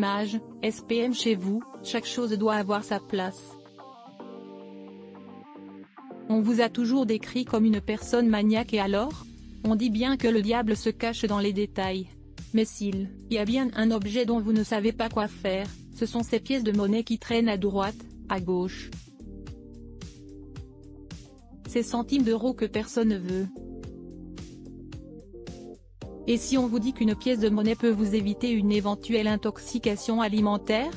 image, SPM chez vous, chaque chose doit avoir sa place. On vous a toujours décrit comme une personne maniaque et alors? On dit bien que le diable se cache dans les détails. Mais s'il y a bien un objet dont vous ne savez pas quoi faire, ce sont ces pièces de monnaie qui traînent à droite, à gauche. Ces centimes d'euros que personne ne veut. Et si on vous dit qu'une pièce de monnaie peut vous éviter une éventuelle intoxication alimentaire?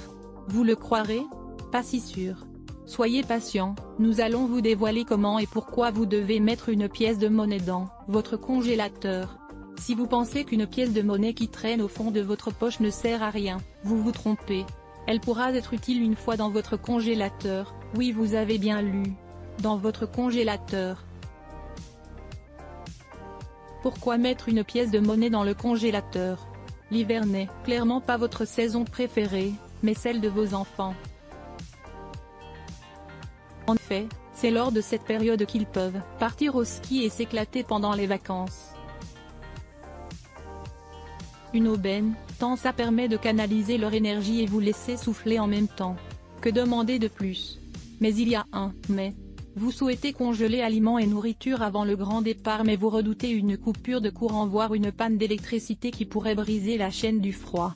Vous le croirez? Pas si sûr. Soyez patient, nous allons vous dévoiler comment et pourquoi vous devez mettre une pièce de monnaie dans votre congélateur. Si vous pensez qu'une pièce de monnaie qui traîne au fond de votre poche ne sert à rien, vous vous trompez. Elle pourra être utile une fois dans votre congélateur, oui vous avez bien lu. Dans votre congélateur. Pourquoi mettre une pièce de monnaie dans le congélateur? L'hiver n'est clairement pas votre saison préférée, mais celle de vos enfants. En effet, c'est lors de cette période qu'ils peuvent partir au ski et s'éclater pendant les vacances. Une aubaine, tant ça permet de canaliser leur énergie et vous laisser souffler en même temps. Que demander de plus? Mais il y a un mais. Vous souhaitez congeler aliments et nourriture avant le grand départ mais vous redoutez une coupure de courant voire une panne d'électricité qui pourrait briser la chaîne du froid.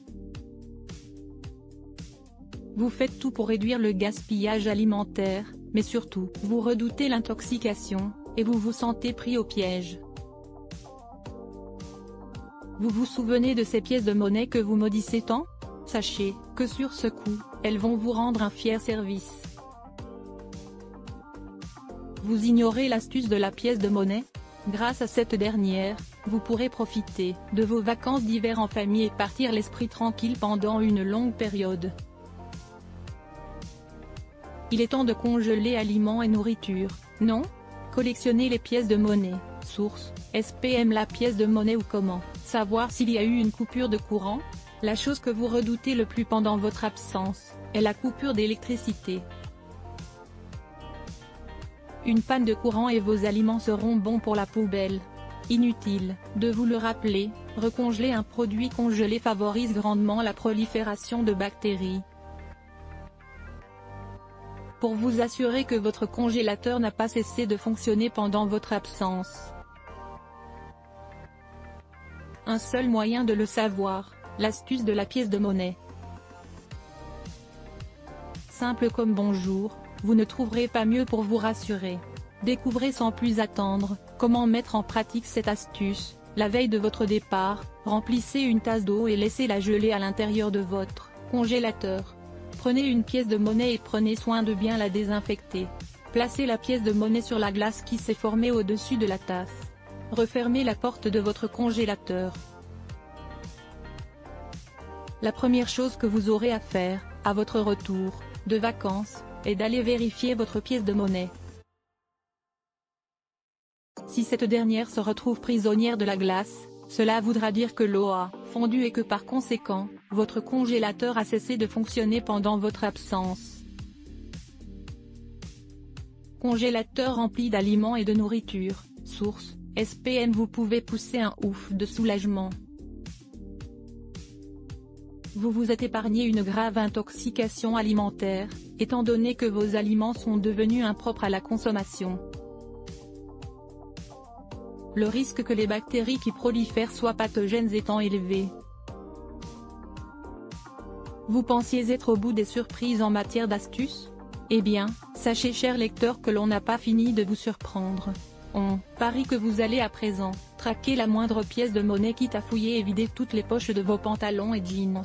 Vous faites tout pour réduire le gaspillage alimentaire, mais surtout, vous redoutez l'intoxication, et vous vous sentez pris au piège. Vous vous souvenez de ces pièces de monnaie que vous maudissez tant? Sachez que sur ce coup, elles vont vous rendre un fier service. Vous ignorez l'astuce de la pièce de monnaie? Grâce à cette dernière, vous pourrez profiter de vos vacances d'hiver en famille et partir l'esprit tranquille pendant une longue période. Il est temps de congeler aliments et nourriture, non? Collectionnez les pièces de monnaie, source, SPM la pièce de monnaie ou comment savoir s'il y a eu une coupure de courant? La chose que vous redoutez le plus pendant votre absence, est la coupure d'électricité. Une panne de courant et vos aliments seront bons pour la poubelle. Inutile de vous le rappeler, recongeler un produit congelé favorise grandement la prolifération de bactéries. Pour vous assurer que votre congélateur n'a pas cessé de fonctionner pendant votre absence. Un seul moyen de le savoir, l'astuce de la pièce de monnaie. Simple comme bonjour, vous ne trouverez pas mieux pour vous rassurer. Découvrez sans plus attendre, comment mettre en pratique cette astuce. La veille de votre départ, remplissez une tasse d'eau et laissez-la geler à l'intérieur de votre congélateur. Prenez une pièce de monnaie et prenez soin de bien la désinfecter. Placez la pièce de monnaie sur la glace qui s'est formée au-dessus de la tasse. Refermez la porte de votre congélateur. La première chose que vous aurez à faire, à votre retour de vacances, est d'aller vérifier votre pièce de monnaie. Si cette dernière se retrouve prisonnière de la glace, cela voudra dire que l'eau a fondu et que par conséquent, votre congélateur a cessé de fonctionner pendant votre absence. Congélateur rempli d'aliments et de nourriture, source, SPM vous pouvez pousser un ouf de soulagement. Vous vous êtes épargné une grave intoxication alimentaire, étant donné que vos aliments sont devenus impropres à la consommation. Le risque que les bactéries qui prolifèrent soient pathogènes étant élevé. Vous pensiez être au bout des surprises en matière d'astuces? Eh bien, sachez cher lecteur que l'on n'a pas fini de vous surprendre. On parie que vous allez à présent traquer la moindre pièce de monnaie quitte à fouiller et vider toutes les poches de vos pantalons et jeans.